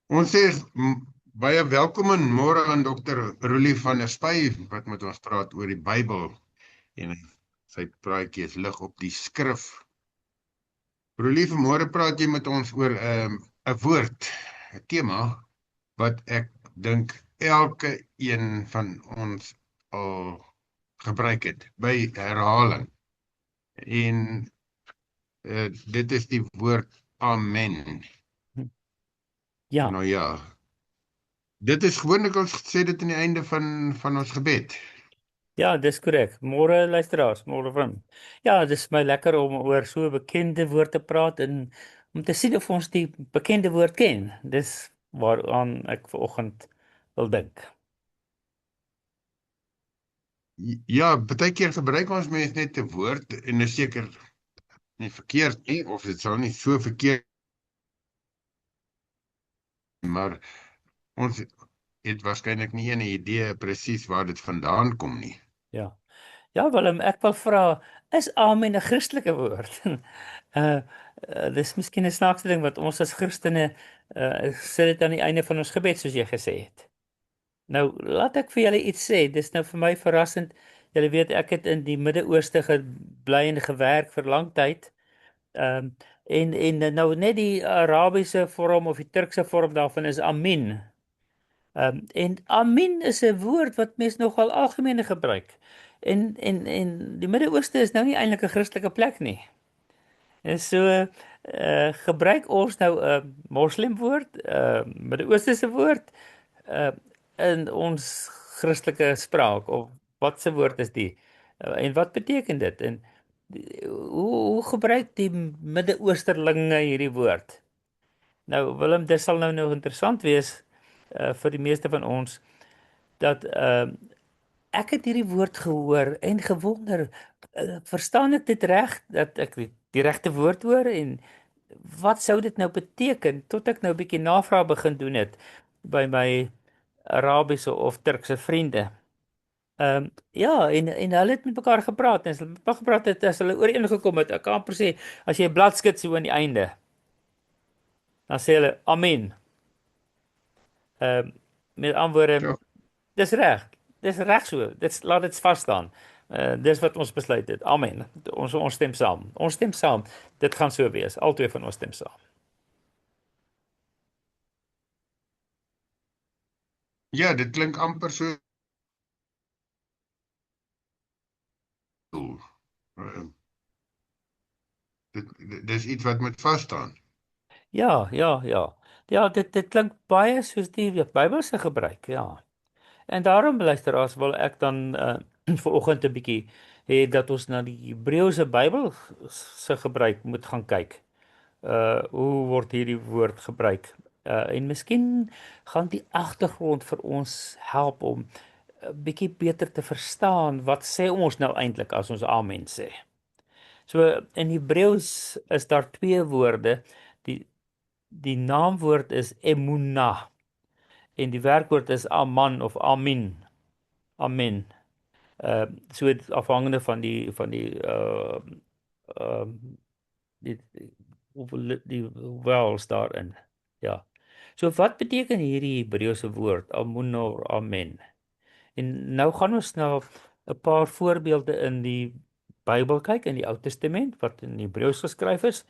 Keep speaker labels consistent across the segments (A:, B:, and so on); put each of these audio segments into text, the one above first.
A: Ons sê baie welkom en môre aan Dr. Roelie van der Spy wat met ons praat oor die Bybel en sy praatjie is lig op die skrif. Roelie, vanmôre praat jy met ons oor 'n woord, 'n tema wat ek dink elke een van ons al gebruik het by herhaling. En dit is die woord amen.
B: Ja,
A: Nou ja, dit is gewoonlik ons sê dit aan die einde van ons gebed.
B: ja, dis korrek. Môre luisteraars, môre van. Ja, dis my lekker om oor so 'n bekende woord te praat en om te sien of ons die bekende woord ken. Dis waaraan ek vanoggend wil dink.
A: Ja, baie keer gebruik ons mense net 'n woord en is seker nie verkeerd nie, of dit sal nie so verkeerd, maar ons het waarskynlik nie 'n idee presies waar dit vandaan kom nie.
B: Ja. Ja, Willem, ek wil vra, is amen 'n Christelike woord? uh, dis miskien 'n snaakse ding wat ons as Christene sit dit aan die einde van ons gebed soos jy gesê het. Nou, laat ek vir julle iets sê. Dis nou vir my verrassend. Julle weet ek het in die Midde-Ooste gebly en gewerk vir lang tyd. En nou net die Arabiese vorm of die Turkse vorm daarvan is amin. En amin is 'n woord wat mense nogal algemeen gebruik. En die Midde-Ooste is nou nie eintlik 'n Christelike plek nie. En so gebruik ons nou 'n moslim woord, 'n Midde-Oosterse woord, uh in ons Christelike spraak of wat se woord is die? En wat beteken dit? En hoe gebruik die Midde-Oosterlinge hierdie woord? Nou Willem, dit sal nou interessant wees vir die meeste van ons dat ek het hierdie woord gehoor en gewonder, verstaan ek dit reg dat ek die regte woord hoor en wat sou dit nou beteken tot ek nou 'n bietjie navraag begin doen het by my Arabiese of Turkse vriende. Ja, en hulle het met mekaar gepraat en as hulle met mekaar gepraat het, as hulle ooreengekom het, ek kan amper sê as jy 'n blad skud so aan die einde, dan sê hulle amen. Met antwoorde,
A: So,
B: dis reg. Dis reg so. Dit laat dit vas staan. Dis wat ons besluit het. Amen. Ons stem saam. Ons stem saam. Dit gaan so wees. Albei van ons stem saam.
A: ja, dit klink amper so. Uh, dis iets wat moet vas staan.
B: Ja, ja, ja. Ja, dit klink baie soos die Bybelse gebruik, ja. En daarom luisteraars wil ek dan vanoggend 'n bietjie hê dat ons na die Hebreëse Bybel se gebruik moet gaan kyk. Hoe word hierdie woord gebruik? En miskien gaan die agtergrond vir ons help om 'n bietjie beter te verstaan wat sê ons nou eintlik as ons amen sê. So in Hebreëus is daar twee woorde. Die die naamwoord is emunah en die werkwoord is aman of amin. Amen. So afhangende van uh die die vowels daarin. Ja. So wat beteken hierdie Hebreëse woord amun of amen? En nou gaan ons na 'n paar voorbeelde in die Bybel kyk in die Ou Testament wat in Hebreëus geskryf is.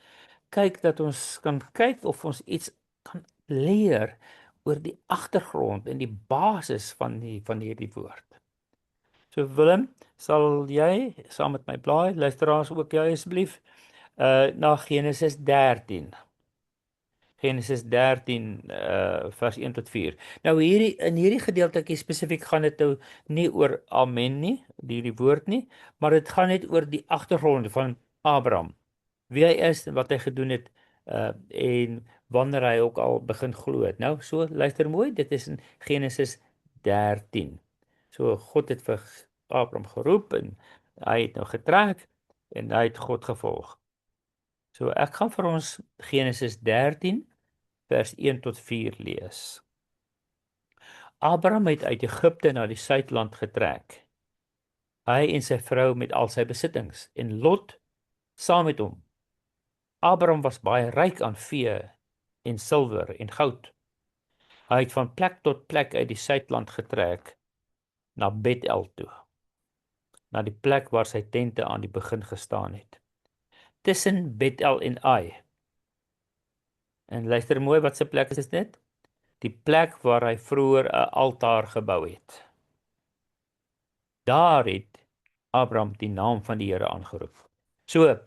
B: Kyk dat ons kan kyk of ons iets kan leer oor die agtergrond en die basis van hierdie woord. So Willem, sal jy saam met my blaai, luisteraars ook jy asseblief, na Genesis 13. Genesis 13 vers 1 tot 4. Nou hierdie gedeeltjie spesifiek gaan dit nou nie oor amen nie, die woord nie, maar dit gaan net oor die agtergrond van Abraham. Wie hy is en wat hy gedoen het en wanneer hy ook al begin glo het. Nou so luister mooi, dit is in Genesis 13. So God het vir Abraham geroep en hy het nou getrek en hy het God gevolg. So ek gaan vir ons Genesis 13 vers 1 tot 4 lees. Abraham het uit Egipte na die suidland getrek. Hy en sy vrou met al sy besittings en Lot saam met hom. Abraham was baie ryk aan vee en silwer en goud. Hy het van plek tot plek uit die Suidland getrek na Bethel toe, na die plek waar sy tente aan die begin gestaan het. Tussen Bethel en Ai. En luister mooi, wat se plek is dit? Die plek waar hy vroeër 'n altaar gebou het. Daar het Abraham die naam van die Here aangeroep. So,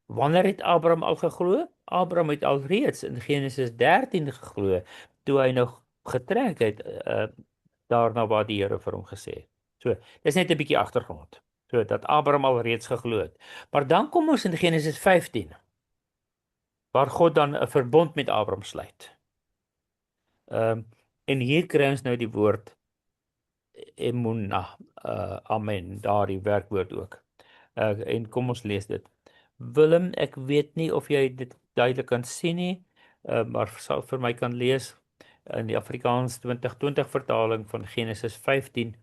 B: wanneer het Abraham al geglo? Abraham het alreeds in Genesis 13 geglo toe hy nog getrek het daarna waar die Here vir hom gesê het. So, dis net 'n bietjie agtergrond. So dat Abraham al reeds geglo het. Maar dan kom ons in Genesis 15 waar God dan 'n verbond met Abraham sluit. En hier kry ons nou die woord emunah, amen, daardie werkwoord ook. En kom ons lees dit. Willem, ek weet nie of jy dit duidelik kan sien nie, maar sal vir my kan lees in die Afrikaans 2020 vertaling van Genesis 15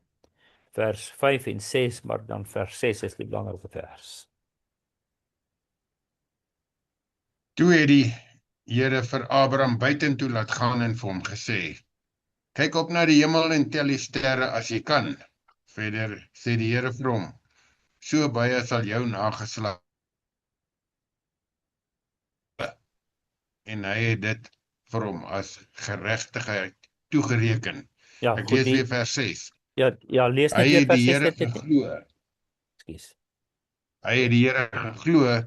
B: vers 5 en 6, maar dan vers 6 is die belangrike vers.
A: Toe het die Here vir Abraham buitentoe laat gaan en vir hom gesê: "Kyk op na die hemel en tel die sterre as jy kan." Verder sê die Here vir hom: "So baie sal jou nageslag." En hy het dit vir hom as geregtigheid toegereken.
B: Ja,
A: Ek
B: goed
A: lees
B: nie.
A: weer vers 6.
B: Ja, lees net
A: Hy
B: weer
A: het die
B: vers 6
A: Here
B: dit.
A: geglo.
B: Ekskuus.
A: Hy het die Here geglo.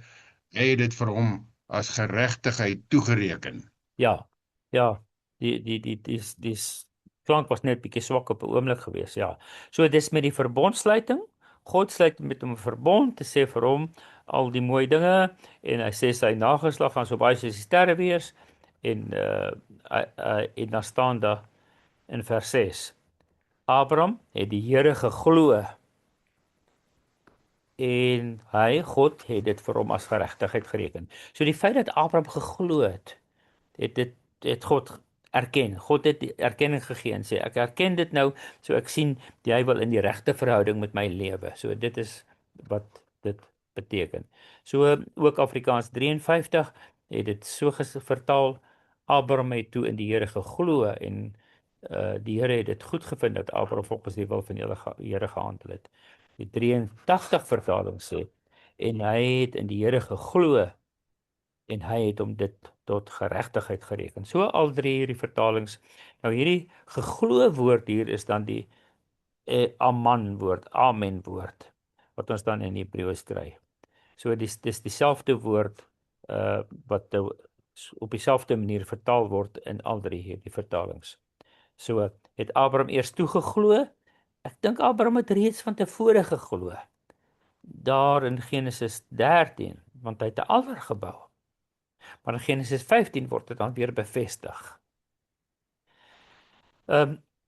A: Hy het dit vir hom as geregtigheid toegereken.
B: Ja. Ja. Die klank was net bietjie swak op 'n oomblik gewees, ja. So dis met die verbondsluiting. God sluit met hom 'n verbond te sê vir hom al die mooi dinge en hy sê sy nageslag gaan so baie soos die sterre wees en en dan staan daar in vers 6. Abraham het die Here geglo en God het dit vir hom as geregtigheid gereken. So die feit dat Abraham geglo het God erken. God het die erkenning gegee en sê ek erken dit nou, so ek sien jy wil in die regte verhouding met my lewe. So dit is wat dit beteken. So ook Afrikaans 53 het dit so vertaal: Abraham het toe in die Here geglo en die Here het dit goed gevind dat Abraham volgens die wil van die Here gehandel het. Die 83 vertaling sê en hy het in die Here geglo en hy het hom dit tot geregtigheid gereken. So al drie hierdie vertalings. Nou hierdie geglo woord hier is dan die aman woord, amen woord wat ons dan in Hebreëus kry. So dis dieselfde woord wat op dieselfde manier vertaal word in al drie hierdie vertalings. So het Abraham eers toegeglo. Ek dink Abraham het reeds van tevore geglo. Daar in Genesis 13, want hy het 'n altaar gebou. Maar in Genesis 15 word dit dan weer bevestig.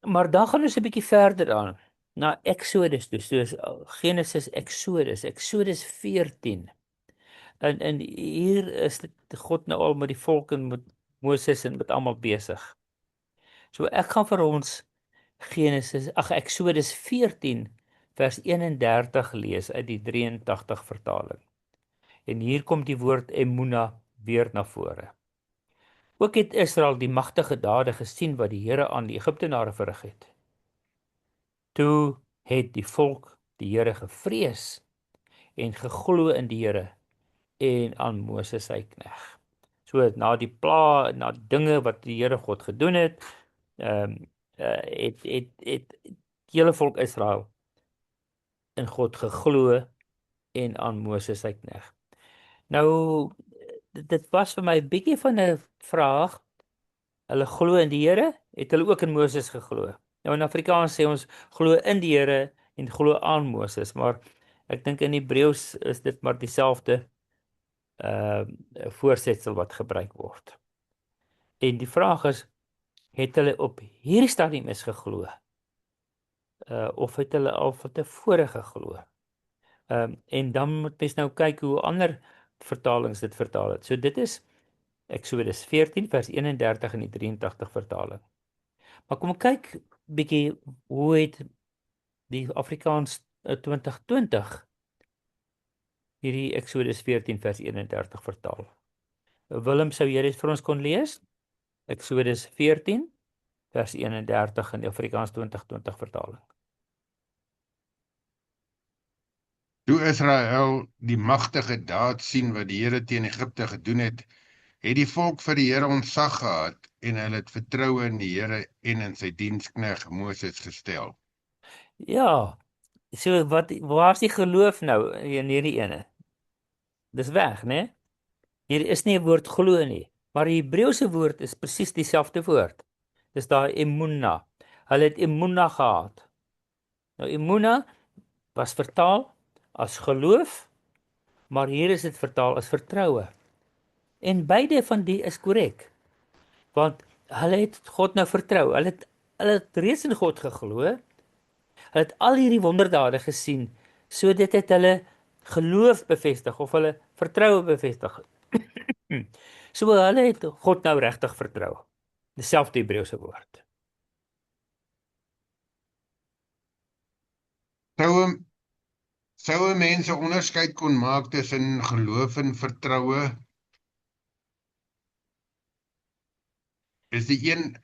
B: Maar dan gaan ons 'n bietjie verder aan na Exodus toe. So Genesis, Exodus 14. En hier is dit God nou al met die volk en met Moses en met almal besig. So ek gaan vir ons Exodus 14 vers 31 lees uit die 83 vertaling. En hier kom die woord emunah weer na vore. Ook het Israel die magtige dade gesien wat die Here aan die Egiptenare verrig het. Toe het die volk die Here gevrees en geglo in die Here en aan Moses sy knegt. So na die na dinge wat die Here God gedoen het, het die hele volk Israel in God geglo en aan Moses sy knegt. Nou dit was vir my 'n bietjie van 'n vraag. Hulle glo in die Here, het hulle ook in Moses geglo. Nou in Afrikaans sê ons glo in die Here en glo aan Moses, maar ek dink in Hebreëus is dit maar dieselfde voorsetsel wat gebruik word. En die vraag is, het hulle op hierdie stadium is geglo? Of het hulle al van tevore geglo? En dan moet mens nou kyk hoe ander vertalings dit vertaal het. So dit is Exodus 14 vers 31 in die 83 vertaling. Maar kom kyk bietjie hoe het die Afrikaans 2020 hierdie Exodus 14 vers 31 vertaal. Willem, sou jy dit vir ons kon lees? Exodus 14 vers 31 in die Afrikaans 2020 vertaling.
A: Toe Israel die magtige daad sien wat die Here teen Egipte gedoen het die volk vir die Here ontzag gehad en hulle het vertroue in die Here en in sy dienskneg Moses gestel.
B: Ja, so waar is die geloof nou in hierdie ene? Dis weg, né? Hier is nie 'n woord glo nie, maar die Hebreëse woord is presies dieselfde woord. Dis daai emuna. Hulle het emuna gehad. Nou emuna was vertaal as geloof, maar hier is dit vertaal as vertroue. En beide van die is korrek. Want hulle het God nou vertrou. Hulle het reeds in God geglo. Hulle het al hierdie wonderdade gesien, so dit het hulle geloof bevestig of hulle vertroue bevestig. So hulle het God nou regtig vertrou. Dieselfde Hebreëse woord.
A: Sou mense onderskeid kon maak tussen geloof en vertroue? Is die een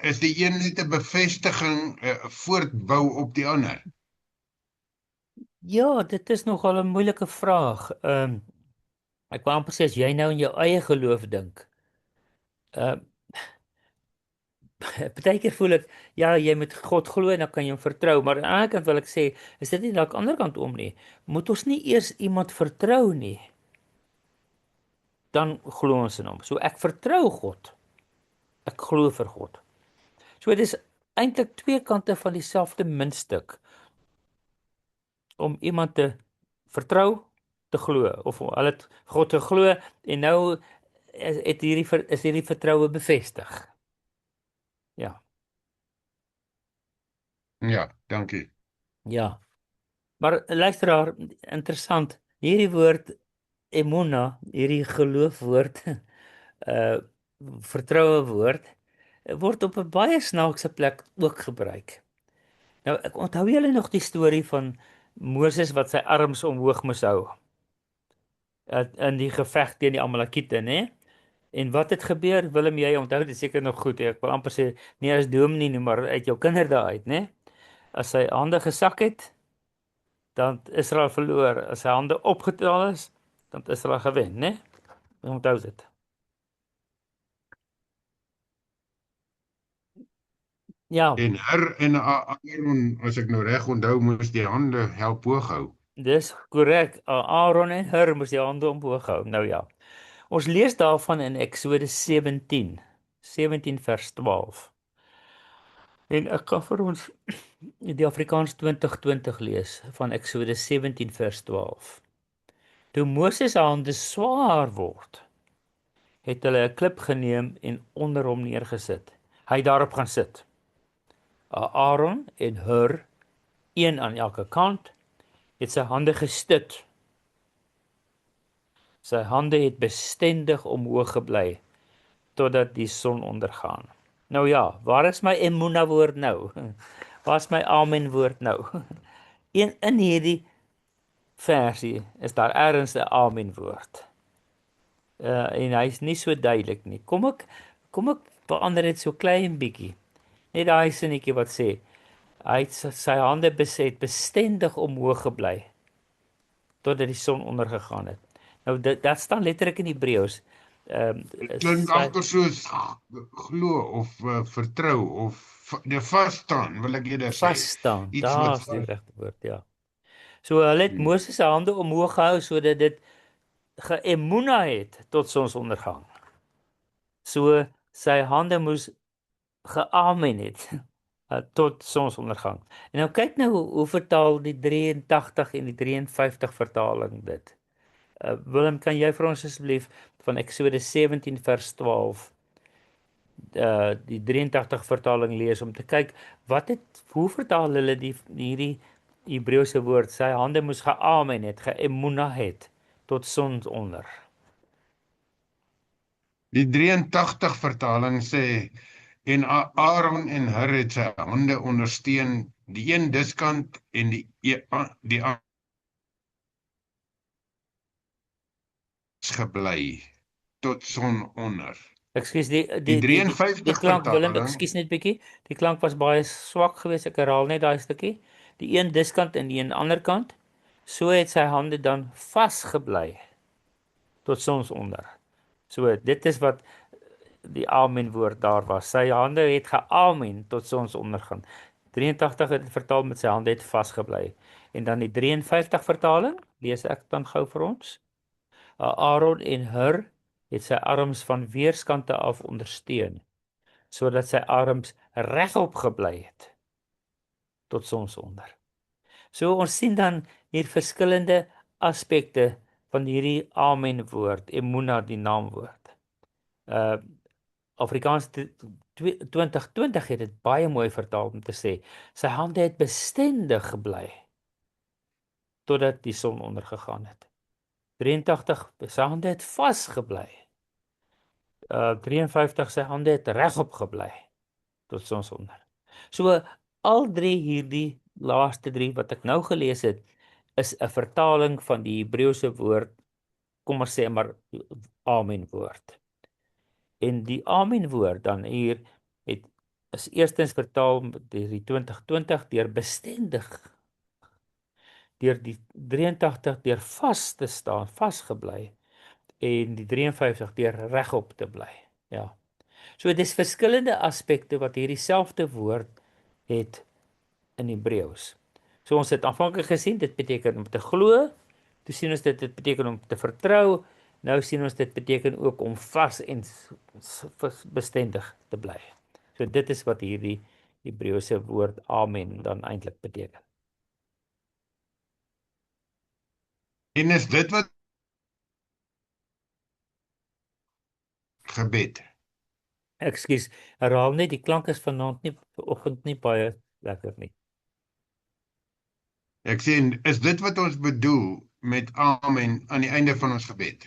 A: net 'n bevestiging, 'n voortbou op die ander?
B: Ja, dit is nogal 'n moeilike vraag. Ek wou amper sê as jy nou in jou eie geloof dink. Partykeer voel ek ja, jy moet God glo en dan kan jy hom vertrou, maar aan die ander kant wil ek sê, is dit nie dalk aan die ander kant om nie? Moet ons nie eers iemand vertrou nie, dan glo ons in hom. So ek vertrou God. Ek glo vir God. So dit is eintlik twee kante van dieselfde muntstuk om iemand te vertrou, te glo of hulle het God te glo en nou is hierdie vertroue bevestig. Ja.
A: Ja, dankie.
B: Ja. Maar luisteraar, interessant. Hierdie woord emuna, hierdie geloofwoord, uh vertroue woord word op 'n baie snaakse plek ook gebruik. Nou ek onthou julle nog die storie van Moses wat sy arms omhoog moes hou in die geveg teen die Amalekiete, né? En wat het gebeur? Willem, jy onthou dit seker nog goed. Ek wil amper sê nie as dominee nie, maar uit jou kinderdae uit, né? As sy hande gesak het, dan Israel verloor. As sy hande opgetel is, dan Israel gewen, né? Onthou dit. Ja,
A: En Aaron, as ek nou reg onthou, moes die hande help hoog hou.
B: dis korrek. Aaron en Hur moes die hande omhoog hou. Nou ja. Ons lees daarvan in Eksodus 17 vers 12. En ek kan vir ons die Afrikaans 2020 lees van Eksodus 17 vers 12. Toe Moses se hande swaar word, het hulle 'n klip geneem en onder hom neergesit. Hy het daarop gaan sit. Aaron en Hur, een aan elke kant, het sy hande gestut. Sy hande het bestendig omhoog gebly totdat die son ondergaan. Nou ja, waar is my emuna woord nou? Waar is my amen woord nou? In hierdie versie is daar ergens 'n amen woord. En hy's nie so duidelik nie. Kom ek verander dit so klein bietjie. Net daai sinnetjie wat sê hy het sy hande bestendig omhoog gebly totdat die son ondergegaan het. Nou dit staan letterlik in Hebreëus.
A: Klink amper soos glo of vertrou of vas staan, wil ek eerder sê.
B: Vas staan.
A: Iets
B: Daar
A: wat
B: is die regte woord, ja. So hulle het Moses se hande omhoog gehou sodat dit geemuna het tot sonsondergang. So sy hande moes geamen het tot sonsondergang. En nou kyk nou hoe vertaal die 83 en die 53 vertaling dit. Willem, kan jy vir ons asseblief van Eksodus 17 vers 12 die 83 vertaling lees om te kyk hoe vertaal hulle hierdie Hebreëse woord, sy hande moes geamen het, geemuna het tot sonsonder.
A: Die 83 vertaling sê en Aaron en Hur het sy hande ondersteun, die een diskant en die gebly tot son onder.
B: Ekskuus,
A: Die
B: die
A: 53
B: klank Willem,
A: vertaling,
B: ekskuus net bietjie. Die klank was baie swak geweest. Ek herhaal net daai stukkie. Die een diskant en die een ander kant. So het sy hande dan vasgebly tot sonsonder. So dit is wat die amen woord daar was. Sy hande het geamen tot sonsondergang. 83 het vertaal met sy hande het vasgebly. En dan die 53 vertaling, lees ek dan gou vir ons. Aaron en Hur het sy arms van weerskante af ondersteun, sodat sy arms regop gebly het tot sonsonder. So ons sien dan hier verskillende aspekte van hierdie amen woord, emuna die naamwoord. Afrikaans 2020 het dit baie mooi vertaal om te sê sy hande het bestendig gebly totdat die son ondergegaan het. 83 sy hande het vasgebly. 53 sy hande het regop gebly tot sonsonder. So al drie hierdie laaste drie wat ek nou gelees het is 'n vertaling van die Hebreëse woord, kom ons sê maar amen woord. En die amen woord dan hier is eerstens vertaal deur die 2020 deur bestendig, deur die 83 deur vas te staan, vasgebly, en die 53 deur regop te bly. Ja. So dis verskillende aspekte wat hierdie selfde woord het in Hebreëus. So ons het aanvanklik gesien dit beteken om te glo, toe sien ons dit beteken om te vertrou, nou sien ons dit beteken ook om vas en bestendig te bly. So dit is wat hierdie Hebreëse woord amen dan eintlik beteken.
A: en is dit wat gebed.
B: Ekskuus, herhaal net, die klank is vanaand nie vanoggend nie baie lekker nie.
A: Ek sê, is dit wat ons bedoel met amen aan die einde van ons gebed?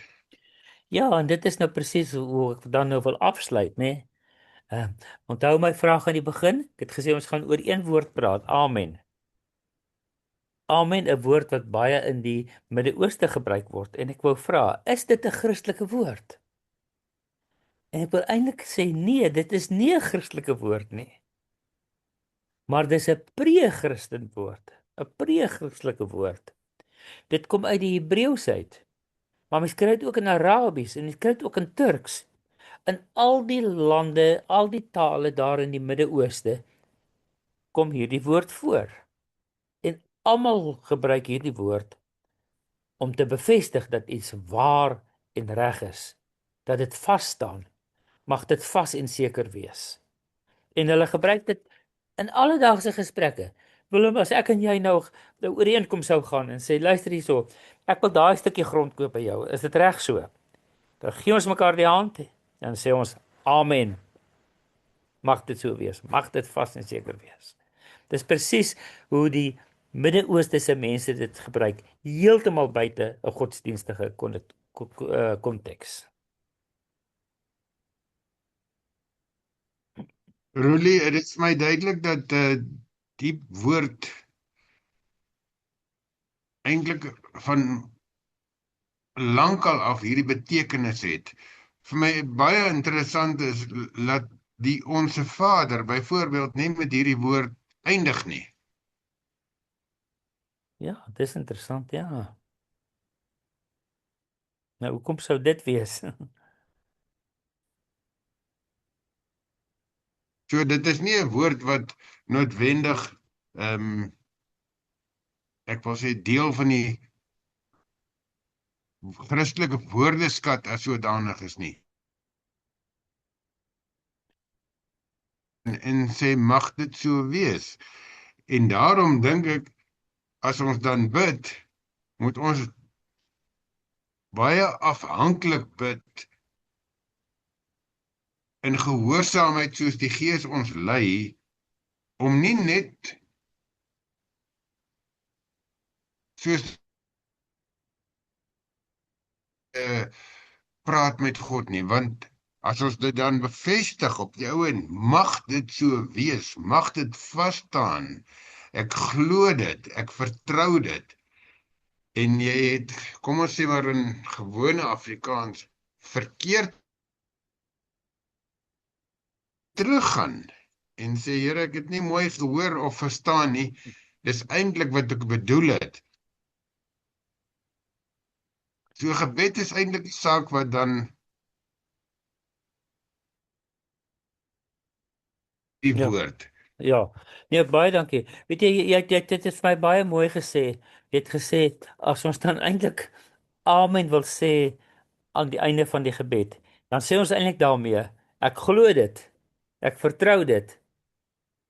B: Ja, en dit is nou presies hoe ek dan nou wil afsluit, né? Onthou my vraag aan die begin? Ek het gesê ons gaan oor een woord praat, amen. Amen, 'n woord wat baie in die Midde-Ooste gebruik word, en ek wou vra, is dit 'n Christelike woord? En ek wil eintlik sê nee, dit is nie 'n Christelike woord nie. Maar dis 'n pre-Christen woord, 'n pre-Christelike woord. Dit kom uit die Hebreëus uit. Maar mens kry dit ook in Arabies en mens kry dit ook in Turks. In al die lande, al die tale daar in die Midde-Ooste kom hierdie woord voor. En almal gebruik hierdie woord om te bevestig dat iets waar en reg is, dat dit vas staan. Mag dit vas en seker wees. En hulle gebruik dit in alledaagse gesprekke. Willem, as ek en jy nou ooreenkom sou gaan en sê luister hierso, ek wil daai stukkie grond koop by jou. Is dit reg so? Dan gee ons mekaar die hand en sê ons amen. Mag dit so wees. Mag dit vas en seker wees. Dis presies hoe die Midde-Oosterse mense dit gebruik, heeltemal buite 'n godsdienstige konteks.
A: Roelie, dit is my duidelik dat die woord eintlik van lankal af hierdie betekenis het. Vir my baie interessant is dat die Onse Vader byvoorbeeld nie met hierdie woord eindig nie.
B: Ja, dis interessant, ja. Nou, hoekom sou dit wees?
A: So dit is nie 'n woord wat noodwendig ek wil sê deel van die Christelike woordeskat as sodanig is nie. En sê mag dit so wees. En daarom dink ek as ons dan bid, moet ons baie afhanklik bid in gehoorsaamheid soos die Gees ons lei, om nie net soos praat met God nie, want as ons dit dan bevestig op die ou en mag dit so wees, mag dit vas staan. Ek glo dit, ek vertrou dit. En jy het, kom ons sê maar in gewone Afrikaans, verkeerd teruggaan en sê, Here, ek het nie mooi gehoor of verstaan nie. Dis eintlik wat ek bedoel het. So gebed is eintlik die saak wat dan die
B: Ja.
A: woord.
B: Ja. Nee, baie dankie. Weet jy dit het vir my baie mooi gesê. Jy het gesê as ons dan eintlik amen wil sê aan die einde van die gebed, dan sê ons eintlik daarmee, ek glo dit. Ek vertrou dit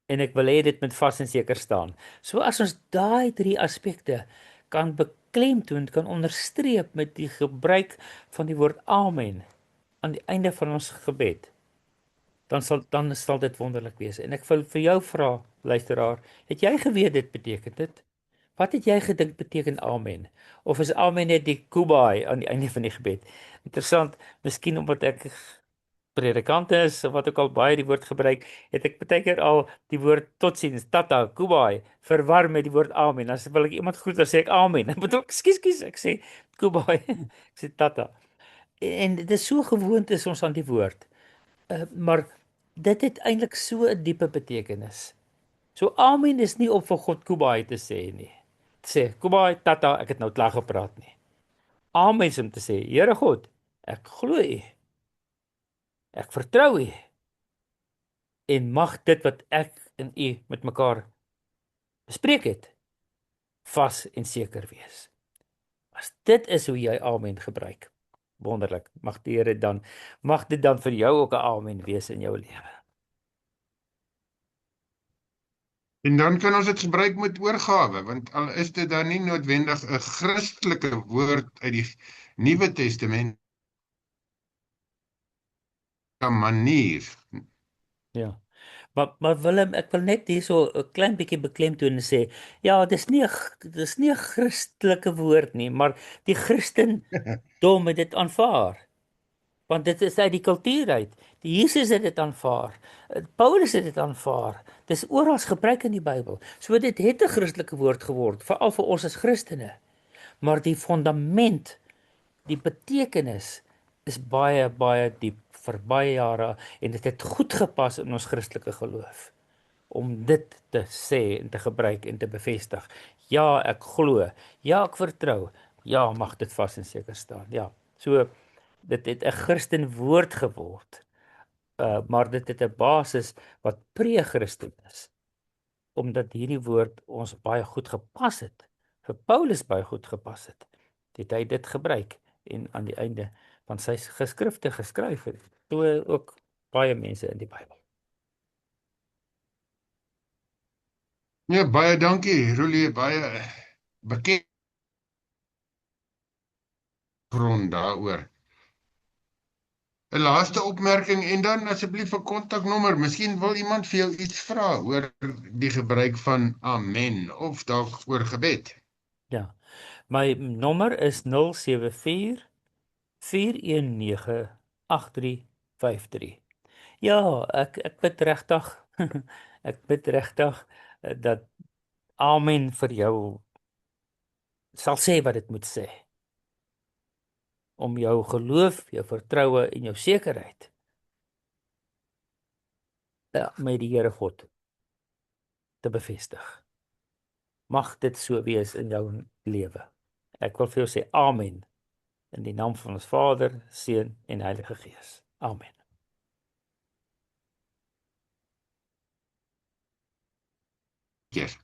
B: en ek wil hê dit moet vas en seker staan. So as ons daai drie aspekte kan beklemtoon, kan onderstreep met die gebruik van die woord amen aan die einde van ons gebed, dan sal dit wonderlik wees. En ek wil vir jou vra, luisteraar, het jy geweet dit beteken dit? Wat het jy gedink beteken amen? Of is amen net die kubai aan die einde van die gebed? Interessant, miskien omdat ek predikant is of wat ook al baie die woord gebruik, het ek baie keer al die woord totsiens, tata, kubai verwar met die woord amen. As wil ek iemand groet, dan sê ek amen. Ek bedoel, ekskuus, ek sê kubai. Ek sê tata. En dit is so gewoond is ons aan die woord. Maar dit het eintlik so 'n diepe betekenis. So amen is nie om vir God kubai te sê nie. Te sê kubai tata, ek het nou klaar gepraat nie. Amen is om te sê, Here God, ek glo U. Ek vertrou U en mag dit wat ek en U met mekaar bespreek het, vas en seker wees. As dit is hoe jy amen gebruik, wonderlik. Mag dit dan vir jou ook 'n amen wees in jou lewe.
A: En dan kan ons dit gebruik met oorgawe, want al is dit dan nie noodwendig 'n Christelike woord uit die Nuwe Testament, 'n manier.
B: Ja. Maar Willem, ek wil net hierso 'n klein bietjie beklemtoon en sê, ja, dis nie 'n Christelike woord nie, maar die Christendom het dit aanvaar. Want dit is uit die kultuur uit. Die Jesus het dit aanvaar. Paulus het dit aanvaar. Dis oral gebruik in die Bybel. So dit het 'n Christelike woord geword, veral vir ons as Christene. Maar die fondament, die betekenis is baie diep vir baie jare en dit het goed gepas in ons Christelike geloof om dit te sê en te gebruik en te bevestig. Ja, ek glo. Ja, ek vertrou. Ja, mag dit vas en seker staan. Ja. So dit het 'n Christen woord geword. Maar dit het 'n basis wat pre-Christen is. Omdat hierdie woord ons baie goed gepas het. Vir Paulus baie goed gepas het. Het hy dit gebruik en aan die einde van sy geskrifte geskryf het. So ook baie mense in die Bybel.
A: Ja, baie dankie, Roelie, baie bekend grond daaroor. 'n Laaste opmerking en dan asseblief 'n kontaknommer. Miskien wil iemand vir jou iets vra oor die gebruik van amen of dalk oor gebed.
B: Ja. My nommer is 074 419 8353. Ja, ek bid regtig ek bid regtig dat amen vir jou sal sê wat dit moet sê. Om jou geloof, jou vertroue en jou sekerheid met die Here God te bevestig. Mag dit so wees in jou lewe. Ek wil vir jou sê amen in die naam van ons Vader, Seun en Heilige Gees. Amen.
A: Yes.